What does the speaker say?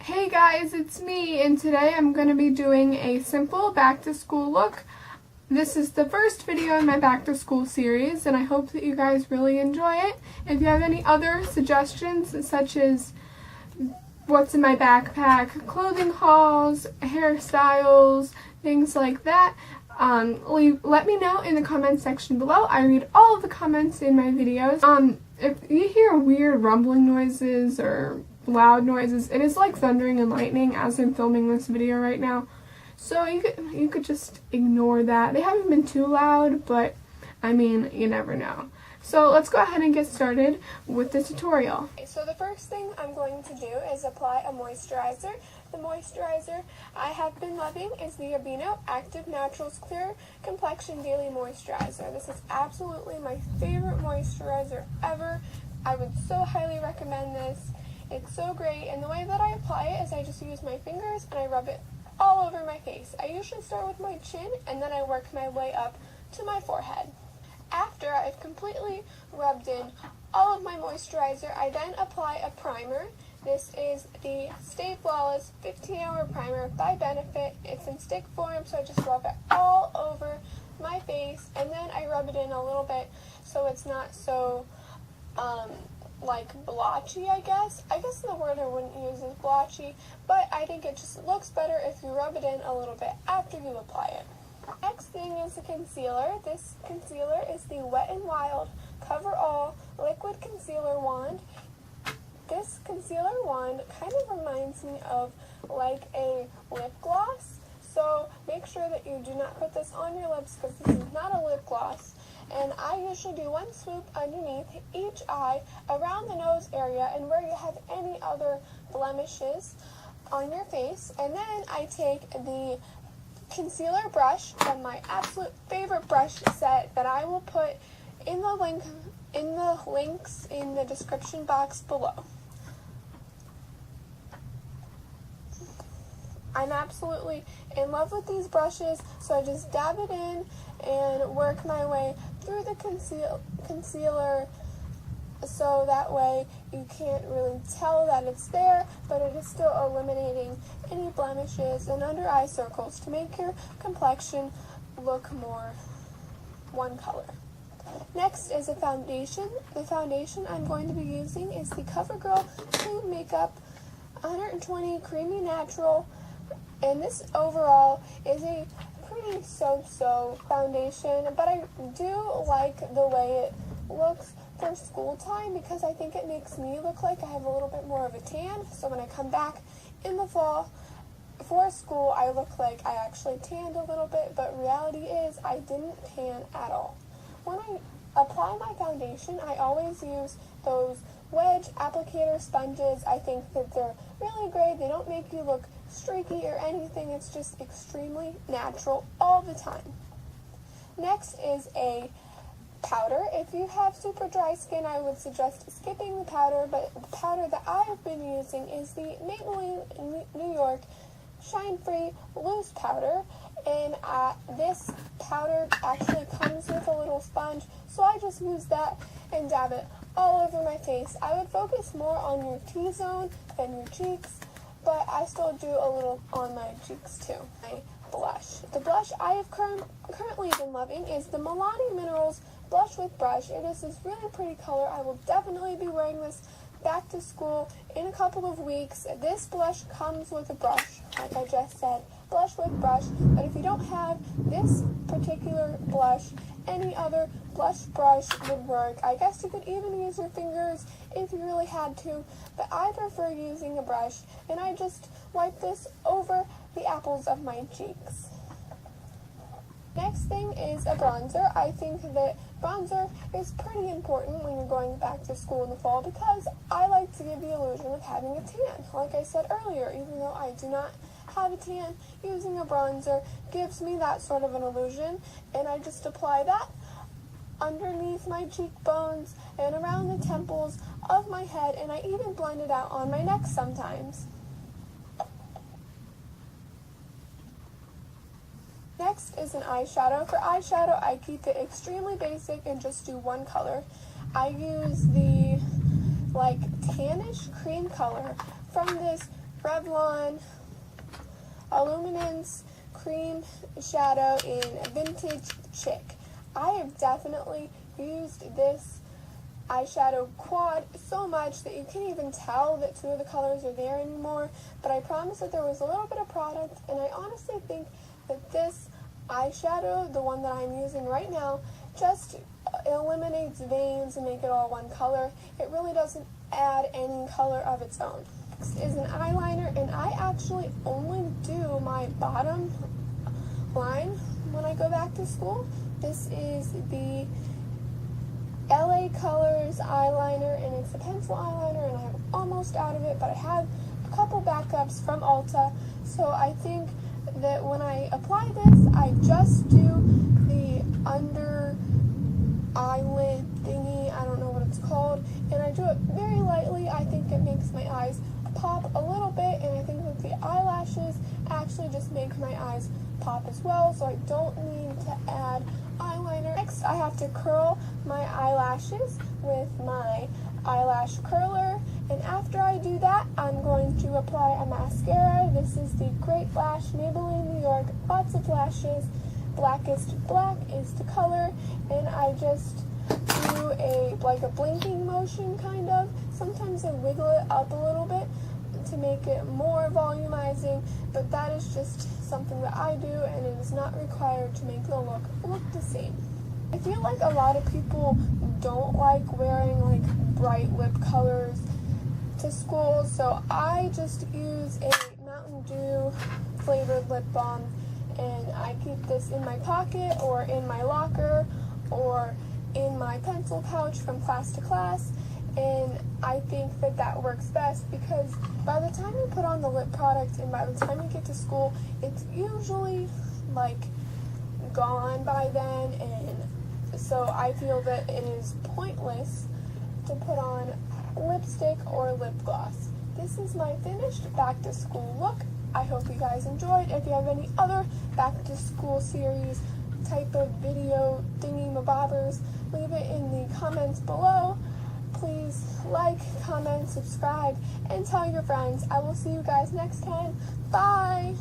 Hey guys, it's me, and today I'm going to be doing a simple back to school look. This is the first video in my back to school series, and I hope that you guys really enjoy it. If you have any other suggestions, such as what's in my backpack, clothing hauls, hairstyles, things like that, let me know in the comment section below. I read all of the comments in my videos. If you hear weird rumbling noises or loud noises, it is like thundering and lightning as I'm filming this video right now, so you could just ignore that. They haven't been too loud, but I mean, you never know. So let's go ahead and get started with the tutorial. Okay, so the first thing I'm going to do is apply a moisturizer. The moisturizer I have been loving is the Aveeno Active Naturals Clear Complexion Daily Moisturizer. This is absolutely my favorite moisturizer ever. I would so highly recommend this. It's so great, and the way that I apply it is I just use my fingers and I rub it all over my face. I usually start with my chin and then I work my way up to my forehead. After I've completely rubbed in all of my moisturizer, I then apply a primer. This is the Stay Flawless 15-Hour Primer by Benefit. It's in stick form, so I just rub it all over my face, and then I rub it in a little bit so it's not so like blotchy, I guess. I guess the word I wouldn't use is blotchy, but I think it just looks better if you rub it in a little bit after you apply it. Next thing is the concealer. This concealer is the Wet n Wild Cover All Liquid Concealer Wand. This concealer wand kind of reminds me of like a lip gloss, so make sure that you do not put this on your lips because this is not a lip gloss. And I usually do one swoop underneath each eye, around the nose area, and where you have any other blemishes on your face. And then I take the concealer brush from my absolute favorite brush set that I will put in the links in the description box below. I'm absolutely in love with these brushes, so I just dab it in and work my way through the concealer so that way you can't really tell that it's there, but it is still eliminating any blemishes and under eye circles to make your complexion look more one color. Next is a foundation. The foundation I'm going to be using is the Covergirl Clean Makeup 120 Creamy Natural, and this overall is a pretty so-so foundation, but I do like the way it looks for school time because I think it makes me look like I have a little bit more of a tan, so when I come back in the fall for school, I look like I actually tanned a little bit, but reality is I didn't tan at all. When I apply my foundation, I always use those wedge applicator sponges. I think that they're really great. They don't make you look streaky or anything. It's just extremely natural all the time. Next is a powder. If you have super dry skin, I would suggest skipping the powder, but the powder that I've been using is the Maybelline New York Shine Free Loose Powder, and this powder actually comes with a little sponge, so I just use that and dab it all over my face. I would focus more on your T-zone than your cheeks, but I still do a little on my cheeks too. My blush. The blush I have currently been loving is the Milani Minerals Blush with Brush. It is this really pretty color. I will definitely be wearing this back to school in a couple of weeks. This blush comes with a brush, like I just said, blush with brush, but if you don't have this particular blush, any other blush brush would work. I guess you could even use your fingers if you really had to, but I prefer using a brush, and I just wipe this over the apples of my cheeks. Next thing is a bronzer. I think that bronzer is pretty important when you're going back to school in the fall because I like to give the illusion of having a tan. Like I said earlier, even though I do not have a tan, using a bronzer gives me that sort of an illusion, and I just apply that underneath my cheekbones and around the temples of my head, and I even blend it out on my neck sometimes. Next is an eyeshadow. For eyeshadow, I keep it extremely basic and just do one color. I use the like tannish cream color from this Revlon Illuminance Cream Shadow in Vintage Chic. I have definitely used this eyeshadow quad so much that you can't even tell that two of the colors are there anymore, but I promise that there was a little bit of product, and I honestly think that this eyeshadow, the one that I'm using right now, just eliminates veins and make it all one color. It really doesn't add any color of its own. Next is an eyeliner, and I actually only do my bottom line when I go back to school. This is the LA Colors eyeliner, and it's a pencil eyeliner, and I'm almost out of it, but I have a couple backups from Ulta, so I think that when I apply this, I just do the under eyelid thingy, I don't know what it's called, and I do it very lightly. I think it makes my eyes pop a little bit, and I think that the eyelashes actually just make my eyes pop as well, so I don't need to add eyeliner. Next, I have to curl my eyelashes with my eyelash curler, and after I do that, I'm going to apply a mascara. This is the Great Lash Maybelline New York, lots of lashes, blackest black is the color, and I just do like a blinking motion kind of. Sometimes I wiggle it up a little bit to make it more volumizing, but that is just something that I do, and it is not required to make the look the same. I feel like a lot of people don't like wearing like bright lip colors to school, so I just use a Mountain Dew flavored lip balm, and I keep this in my pocket or in my locker or in my pencil pouch from class to class, and I think that that works best because by the time you put on the lip product and by the time you get to school, it's usually like gone by then, and so I feel that it is pointless to put on lipstick or lip gloss. This is my finished back to school look. I hope you guys enjoyed. If you have any other back to school series type of video thingy-mabobbers, leave it in the comments below. Please like, comment, subscribe, and tell your friends. I will see you guys next time. Bye!